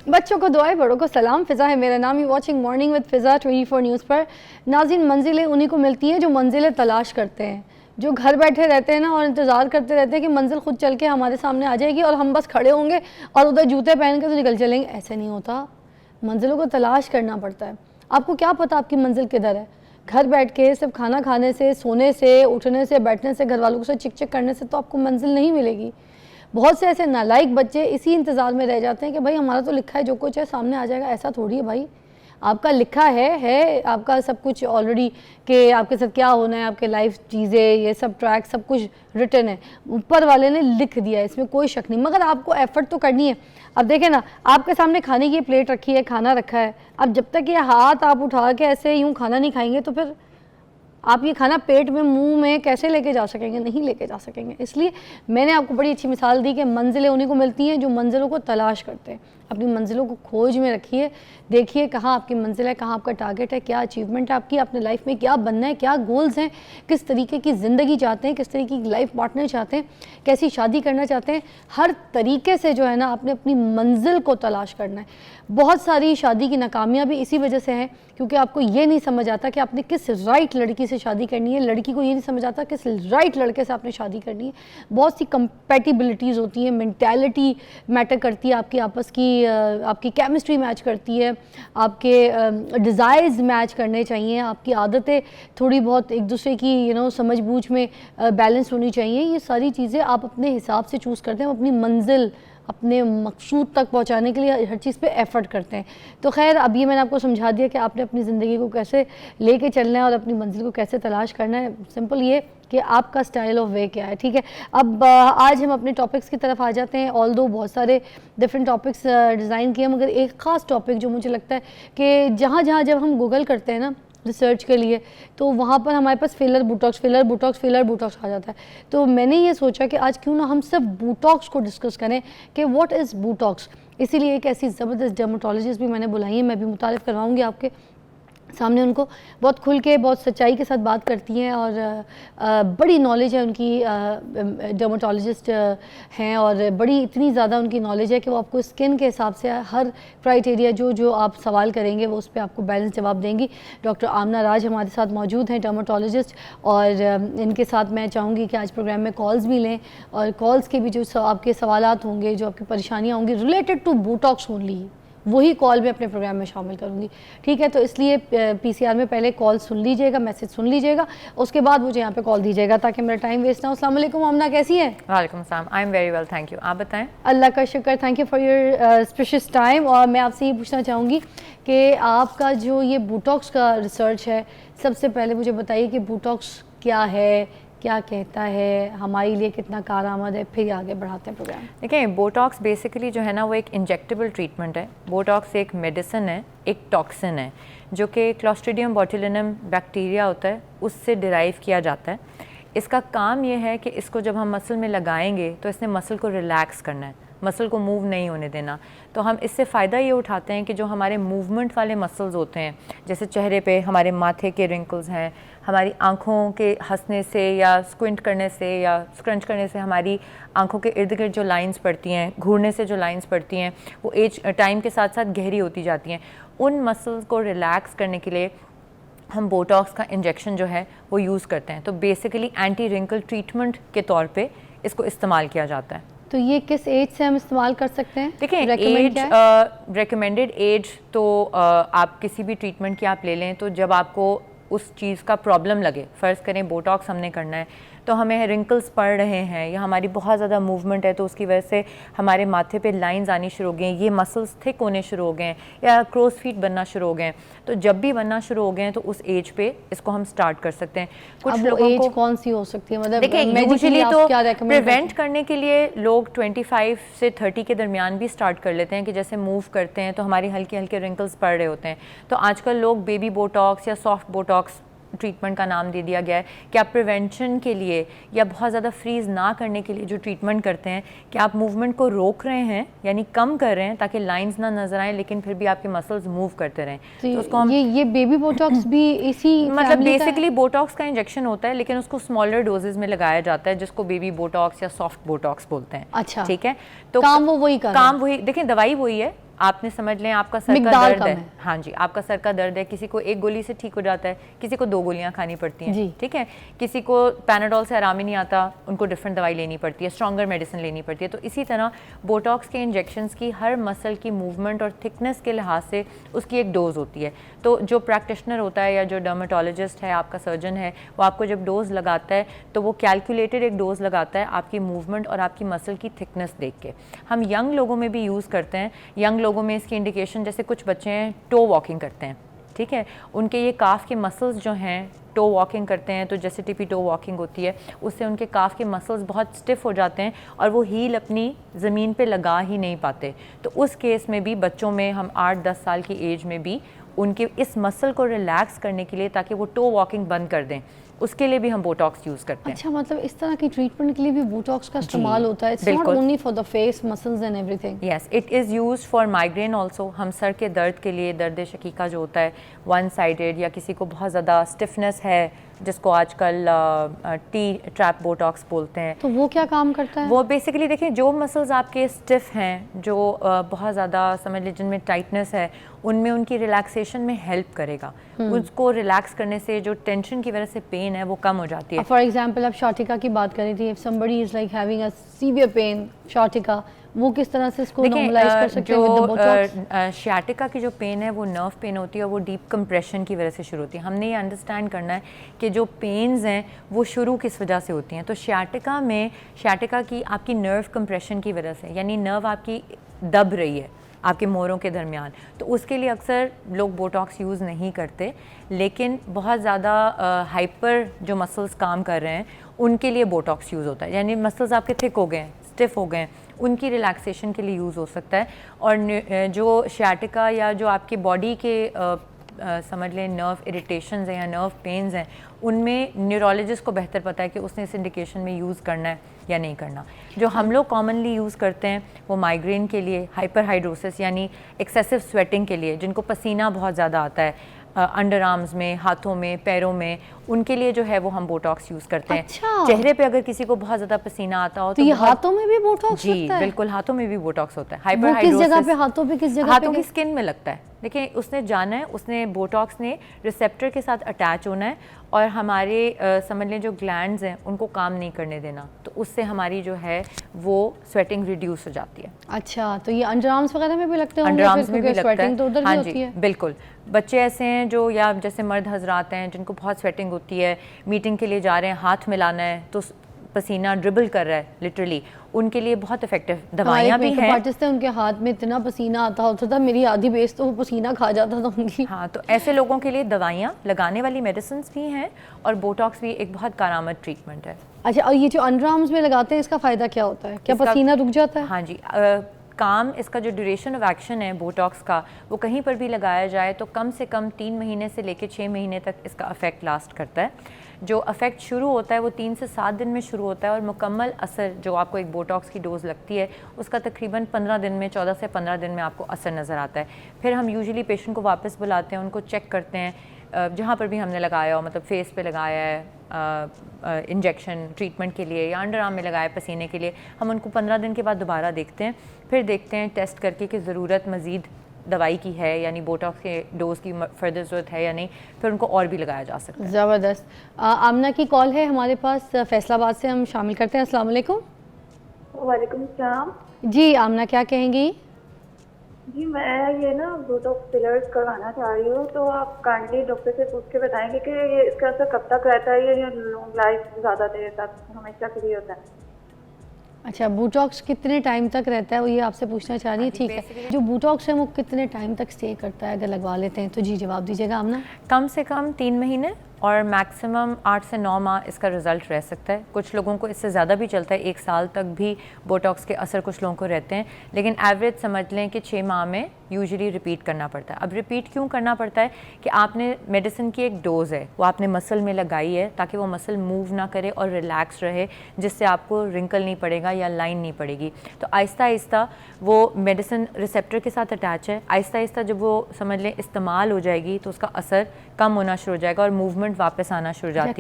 बच्चों को दुआएं, बड़ों को सलाम। फ़िज़ा है मेरा नाम। You watching morning with Fiza 24 news पर। नाज़रीन, मंजिलें उन्हीं को मिलती हैं जो मंजिलें तलाश करते हैं, जो घर बैठे रहते हैं ना और इंतज़ार करते रहते हैं कि मंजिल खुद चल के हमारे सामने आ जाएगी और हम बस खड़े होंगे और उधर जूते पहन के तो निकल चलेंगे। ऐसे नहीं होता, मंजिलों को तलाश करना पड़ता है। आपको क्या पता आपकी मंजिल किधर है? घर बैठ के सिर्फ खाना खाने से, सोने से, उठने से, बैठने से, घर वालों से चिक चिक करने से तो आपको मंजिल नहीं मिलेगी। बहुत से ऐसे नालायक बच्चे इसी इंतज़ार में रह जाते हैं कि भाई हमारा तो लिखा है, जो कुछ है सामने आ जाएगा। ऐसा थोड़ी है भाई, आपका लिखा है आपका सब कुछ ऑलरेडी कि आपके साथ क्या होना है, आपके लाइफ चीज़ें, ये सब ट्रैक सब कुछ रिटन है, ऊपर वाले ने लिख दिया है, इसमें कोई शक नहीं। मगर आपको एफर्ट तो करनी है। अब देखें ना, आपके सामने खाने की प्लेट रखी है, खाना रखा है। अब जब तक ये हाथ आप उठा के ऐसे यूँ खाना नहीं खाएंगे तो फिर आप ये खाना पेट में, मुंह में कैसे लेके जा सकेंगे? नहीं लेके जा सकेंगे। इसलिए मैंने आपको बड़ी अच्छी मिसाल दी कि मंजिलें उन्हीं को मिलती हैं जो मंजिलों को तलाश करते हैं। अपनी मंजिलों को खोज में रखिए, देखिए कहाँ आपकी मंजिल है, कहाँ आपका टारगेट है, क्या अचीवमेंट है आपकी, अपने लाइफ में क्या बनना है, क्या गोल्स हैं, किस तरीके की ज़िंदगी चाहते हैं, किस तरीके की लाइफ पार्टनर चाहते हैं, कैसी शादी करना चाहते हैं। हर तरीके से जो है ना आपने अपनी मंजिल को तलाश करना है। बहुत सारी शादी की नाकामियाँ भी इसी वजह से हैं क्योंकि आपको ये नहीं समझ आता कि आपने किस राइट लड़की से शादी करनी है, लड़की को ये नहीं समझ आता किस राइट लड़के से आपने शादी करनी है। बहुत सी कंपैटिबिलिटीज़ होती हैं, मेंटालिटी मैटर करती है, आपकी आपस की आपकी केमिस्ट्री मैच करती है, आपके डिज़ायर्स मैच करने चाहिए, आपकी आदतें थोड़ी बहुत एक दूसरे की समझ बूझ में बैलेंस होनी चाहिए। ये सारी चीज़ें आप अपने हिसाब से चूज़ करते हैं, अपनी मंजिल, अपने मकसूद तक पहुंचाने के लिए हर चीज़ पे एफ़र्ट करते हैं। तो खैर, अब ये मैंने आपको समझा दिया कि आपने अपनी ज़िंदगी को कैसे लेके चलना है और अपनी मंजिल को कैसे तलाश करना है। सिंपल ये कि आपका स्टाइल ऑफ वे क्या है, ठीक है। अब आज हम अपने टॉपिक्स की तरफ आ जाते हैं। ऑल्दो बहुत सारे डिफरेंट टॉपिक्स डिज़ाइन किए, मगर एक ख़ास टॉपिक जो मुझे लगता है कि जहाँ जब हम गूगल करते हैं ना रिसर्च के लिए, तो वहाँ पर हमारे पास फिलर बूटॉक्स आ जाता है। तो मैंने ये सोचा कि आज क्यों ना हम सब बूटॉक्स को डिस्कस करें कि व्हाट इज़ बूटॉक्स। इसीलिए एक ऐसी ज़बरदस्त डर्मेटोलॉजिस्ट भी मैंने बुलाई है, मैं भी मुतारिफ़ करवाऊँगी आपके सामने। उनको बहुत खुल के, बहुत सच्चाई के साथ बात करती हैं और बड़ी नॉलेज है उनकी, डर्मेटोलॉजिस्ट हैं और बड़ी इतनी ज़्यादा उनकी नॉलेज है कि वो आपको स्किन के हिसाब से हर क्राइटेरिया जो आप सवाल करेंगे वो उस पर आपको बैलेंस जवाब देंगी। डॉक्टर आमना राज हमारे साथ मौजूद हैं, डर्मेटोलॉजिस्ट, और इनके साथ मैं चाहूँगी कि आज प्रोग्राम में कॉल्स भी लें और कॉल्स के भी जो आपके सवालात होंगे, जो आपकी परेशानियाँ होंगी रिलेटेड टू बूटॉक्स ओनली, वही कॉल मैं अपने प्रोग्राम में शामिल करूंगी, ठीक है। तो इसलिए पीसीआर में पहले कॉल सुन लीजिएगा, मैसेज सुन लीजिएगा, उसके बाद मुझे यहाँ पे कॉल दीजिएगा ताकि मेरा टाइम वेस्ट ना हो। अस्सलाम वालेकुम आमना, कैसी हैं? वालेकुम सलाम, I am very well, thank you. आप बताएं? अल्लाह का शुक्र, thank you for your spacious time. और मैं आपसे ये पूछना चाहूँगी कि आपका जो ये बूटॉक्स का रिसर्च है, सबसे पहले मुझे बताइए कि बूटॉक्स क्या है, क्या कहता है, हमारे लिए कितना कारआमद है, फिर आगे बढ़ाते हैं प्रोग्राम। देखिए, बोटॉक्स बेसिकली जो है ना वो एक इंजेक्टेबल ट्रीटमेंट है। बोटॉक्स एक मेडिसिन है, एक टॉक्सिन है जो कि क्लोस्ट्रीडियम बोटुलिनम बैक्टीरिया होता है, उससे डिराइव किया जाता है। इसका काम ये है कि इसको जब हम मसल में लगाएंगे तो इसने मसल को रिलैक्स करना है, मसल को मूव नहीं होने देना। तो हम इससे फ़ायदा ये उठाते हैं कि जो हमारे मूवमेंट वाले मसल्स होते हैं, जैसे चेहरे पे हमारे माथे के रिंकल्स हैं, हमारी आँखों के हंसने से या स्क्विंट करने से या स्क्रंच करने से हमारी आँखों के इर्द गिर्द जो लाइंस पड़ती हैं, घूरने से जो लाइंस पड़ती हैं, वो एज टाइम के साथ साथ गहरी होती जाती हैं। उन मसल्स को रिलैक्स करने के लिए हम बोटॉक्स का इंजेक्शन जो है वो यूज़ करते हैं। तो बेसिकली एंटी रिंकल ट्रीटमेंट के तौर पे इसको इस्तेमाल किया जाता है। तो ये किस एज से हम इस्तेमाल कर सकते हैं? देखिए, एज रिकमेंडेड एज तो आप किसी भी ट्रीटमेंट की आप ले लें, तो जब आपको उस चीज़ का प्रॉब्लम लगे, फ़र्ज़ करें बोटॉक्स हमने करना है तो हमें रिंकल्स पड़ रहे हैं या हमारी बहुत ज़्यादा मूवमेंट है तो उसकी वजह से हमारे माथे पे लाइंस आनी शुरू हो गई हैं, ये मसल्स थिक होने शुरू हो गए हैं या क्रोज फीट बनना शुरू हो गए हैं, तो जब भी बनना शुरू हो गए हैं तो उस एज पे इसको हम स्टार्ट कर सकते हैं। कुछ लोगों को कौन सी हो सकती है, मतलब देखिए, यूजुअली तो प्रिवेंट करने के लिए लोग 25 से 30 के दरमियान भी स्टार्ट कर लेते हैं कि जैसे मूव करते हैं तो हमारी हल्के हल्के रिंकल्स पड़ रहे होते हैं। तो आजकल लोग बेबी बोटॉक्स या सॉफ्ट बोटॉक्स ट्रीटमेंट का नाम दे दिया गया है कि आप प्रिवेंशन के लिए या बहुत ज़्यादा फ्रीज़ ना करने के लिए जो ट्रीटमेंट करते हैं कि आप मूवमेंट को रोक रहे हैं, यानी कम कर रहे हैं ताकि लाइंस ना नजर आए लेकिन फिर भी आपके मसल्स मूव करते रहें। तो उसको हम ये बेबी बोटॉक्स भी इसी मतलब बेसिकली बोटॉक्स का इंजेक्शन होता है लेकिन उसको स्मॉलर डोजेज में लगाया जाता है, जिसको बेबी बोटॉक्स या सॉफ्ट बोटॉक्स बोलते हैं। अच्छा, ठीक है। तो काम वो वही काम वही, देखिए दवाई वही है, आपने समझ लें आपका सर का मिकदार दर्द कम है, है। हाँ जी, आपका सर का दर्द है, किसी को एक गोली से ठीक हो जाता है, किसी को 2 गोलियां खानी पड़ती जी। हैं, ठीक है, किसी को पैनाडोल से आराम ही नहीं आता, उनको डिफरेंट दवाई लेनी पड़ती है, स्ट्रॉन्गर मेडिसिन लेनी पड़ती है। तो इसी तरह बोटॉक्स के इंजेक्शंस की हर मसल की मूवमेंट और थिकनेस के लिहाज से उसकी एक डोज होती है। तो जो प्रैक्टिशनर होता है या जो डर्मेटोलॉजिस्ट है, आपका सर्जन है, वो आपको जब डोज लगाता है तो वो कैलकुलेटेड एक डोज लगाता है आपकी मूवमेंट और आपकी मसल की थिकनेस देख के। हम यंग लोगों में भी यूज़ करते हैं। यंग लोगों में इसकी इंडिकेशन, जैसे कुछ बच्चे हैं टो वॉकिंग करते हैं, ठीक है, उनके ये काफ के मसल्स जो हैं, टो वॉकिंग करते हैं तो जैसे टिपी टो वॉकिंग होती है, उससे उनके काफ के मसल्स बहुत स्टिफ हो जाते हैं और वो हील अपनी ज़मीन पे लगा ही नहीं पाते। तो उस केस में भी बच्चों में हम 8-10 साल की एज में भी उनके इस मसल को रिलैक्स करने के लिए, ताकि वो टो वॉकिंग बंद कर दें, उसके लिए भी हम बोटॉक्स यूज़ करते हैं। अच्छा, मतलब इस तरह की ट्रीटमेंट के लिए भी बोटॉक्स का इस्तेमाल होता है? इट्स नॉट बिल्कुल। Only for the face muscles and everything. Yes, it is use for migraine also. हम सर के दर्द के लिए, दर्द शकीका जो होता है वन साइडेड, या किसी को बहुत ज़्यादा स्टिफनेस है जिसको आजकल टी ट्रैप बोटॉक्स बोलते हैं, तो वो क्या काम करता है? वो बेसिकली देखें जो मसल्स आपके स्टिफ हैं, जो बहुत ज़्यादा समझ लीजिए जिनमें टाइटनेस है, उनमें उनकी रिलैक्सेशन में हेल्प करेगा। उसको रिलैक्स करने से जो टेंशन की वजह से पेन है वो कम हो जाती है। फॉर एग्जांपल आप शाटिका की बात कर रही थी, if somebody is like having a severe pain शाटिका, वो किस तरह से इसको नॉर्मलाइज कर सकते हैं विद द बोटॉक्स? जो शाटिका की जो पेन है वो नर्व पेन होती है और वो डीप कंप्रेशन की वजह से शुरू होती है। हमने ये अंडरस्टैंड करना है कि जो पेन्स हैं वो शुरू किस वजह से होती हैं। तो शाटिका की आपकी नर्व कंप्रेशन की वजह से, यानी नर्व आपकी दब रही है आपके मोरों के दरमियान, तो उसके लिए अक्सर लोग बोटॉक्स यूज़ नहीं करते। लेकिन बहुत ज़्यादा हाइपर जो मसल्स काम कर रहे हैं उनके लिए बोटॉक्स यूज़ होता है, यानी मसल्स आपके थिक हो गए हैं, स्टिफ हो गए हैं, उनकी रिलैक्सेशन के लिए यूज़ हो सकता है। और जो शाटिका या जो आपकी बॉडी के समझ लें नर्व इरिटेशंस हैं या नर्व पेन्स हैं, उनमें न्यूरोलॉजिस्ट को बेहतर पता है कि उसने इस इंडिकेशन में यूज़ करना है या नहीं करना। जो हम लोग कॉमनली यूज़ करते हैं वो माइग्रेन के लिए, हाइपरहाइड्रोसिस यानी एक्सेसिव स्वेटिंग के लिए, जिनको पसीना बहुत ज़्यादा आता है अंडर आर्म्स में, हाथों में, पैरों में, उनके लिए जो है वो हम बोटॉक्स यूज़ करते हैं। अच्छा। चेहरे पे अगर किसी को बहुत ज़्यादा पसीना आता हो तो ये बहुत- हाथों में भी बोटॉक्स जी लगता है? बिल्कुल, हाथों में भी बोटॉक्स होता है। वो किस जगह हाइपरहाइड्रोसिस पे, हाथों पे किस जगह हाथों पे? की स्किन में लगता है। देखिए, उसने जाना है, उसने बोटॉक्स ने रिसेप्टर के साथ अटैच होना है और हमारे समझ लें जो ग्लैंड्स हैं उनको काम नहीं करने देना, तो उससे हमारी जो है वो स्वेटिंग रिड्यूस हो जाती है। अच्छा, तो ये अंडर आर्म्स वगैरह में भी लगते होंगे? अंडर आर्म्स में भी लगता है, स्वेटिंग तो उधर भी हाँ होती जी है। बिल्कुल। बच्चे ऐसे हैं जो, या जैसे मर्द हजरात हैं जिनको बहुत स्वेटिंग होती है, मीटिंग के लिए जा रहे हैं, हाथ मिलाना है तो पसीना ड्रिबल कर रहा है लिटरली, उनके लिए बहुत इफेक्टिव दवाइयाँ भी हैं। आर्टिस्ट है, उनके हाथ में इतना पसीना आता होता था, मेरी आधी बेस तो वो पसीना खा जाता था उनकी। हाँ, तो ऐसे लोगों के लिए दवाइयाँ लगाने वाली मेडिसिन भी हैं और बोटॉक्स भी एक बहुत कारआमद ट्रीटमेंट है। अच्छा, और ये जो अंडर आर्म्स में लगाते हैं इसका फ़ायदा क्या होता है? क्या इसका- पसीना रुक जाता है? हाँ जी, काम इसका जो ड्यूरेशन ऑफ एक्शन है बोटॉक्स का, वो कहीं पर भी लगाया जाए तो कम से कम 3 महीने से लेकर 6 महीने तक इसका अफेक्ट लास्ट करता है। जो अफेक्ट शुरू होता है वो 3 से 7 दिन में शुरू होता है और मुकम्मल असर जो आपको एक बोटॉक्स की डोज़ लगती है उसका तकरीबन 15 दिन में, 14 से 15 दिन में आपको असर नज़र आता है। फिर हम यूजुअली पेशेंट को वापस बुलाते हैं, उनको चेक करते हैं जहाँ पर भी हमने लगाया हो, मतलब फेस पे लगाया है इंजेक्शन ट्रीटमेंट के लिए या अंडर आर्म में लगाया पसीने के लिए, हम उनको 15 दिन के बाद दोबारा देखते हैं। फिर देखते हैं टेस्ट करके कि ज़रूरत मज़ीद दवाई की है, यानी बोटॉक्स के डोज की फर्दर ज़रूरत है या नहीं, फिर उनको और भी लगाया जा सकता है। ज़बरदस्त। आमना की कॉल है हमारे पास फैसलाबाद से, हम शामिल करते हैं। अस्सलाम वालेकुम। वालेकुम सलाम। जी आमना, क्या कहेंगी? जी मैं ये ना बोटॉक्स फिलर्स करवाना चाह रही हूँ, तो आप काइंडली डॉक्टर से पूछ के बताएंगे कि ये इसका असर कब तक रहता है, ये लॉन्ग लाइफ ज़्यादा देर तक हमेशा के लिए होता है? अच्छा, बोटॉक्स कितने टाइम तक रहता है, वो ये आपसे पूछना चाह रही है। ठीक है, जो बोटॉक्स है वो कितने टाइम तक स्टे करता है अगर लगवा लेते हैं तो? जी जवाब दीजिएगा आमना। कम से कम 3 महीने और मैक्सिमम 8 से 9 माह इसका रिज़ल्ट रह सकता है। कुछ लोगों को इससे ज़्यादा भी चलता है, 1 साल तक भी बोटॉक्स के असर कुछ लोगों को रहते हैं, लेकिन एवरेज समझ लें कि 6 माह में यूजुअली रिपीट करना पड़ता है। अब रिपीट क्यों करना पड़ता है कि आपने मेडिसिन की एक डोज़ है वो आपने मसल में लगाई है ताकि वो मसल मूव ना करे और रिलैक्स रहे, जिससे आपको रिंकल नहीं पड़ेगा या लाइन नहीं पड़ेगी। तो आहिस्ता आहिस्ता वो मेडिसिन रिसेप्टर के साथ अटैच है, आहिस्ता आहिस्ता जब वो समझ लें इस्तेमाल हो जाएगी तो उसका असर कम होना शुरू हो जाएगा और मूवमेंट वापस आना शुरू हो जाती है।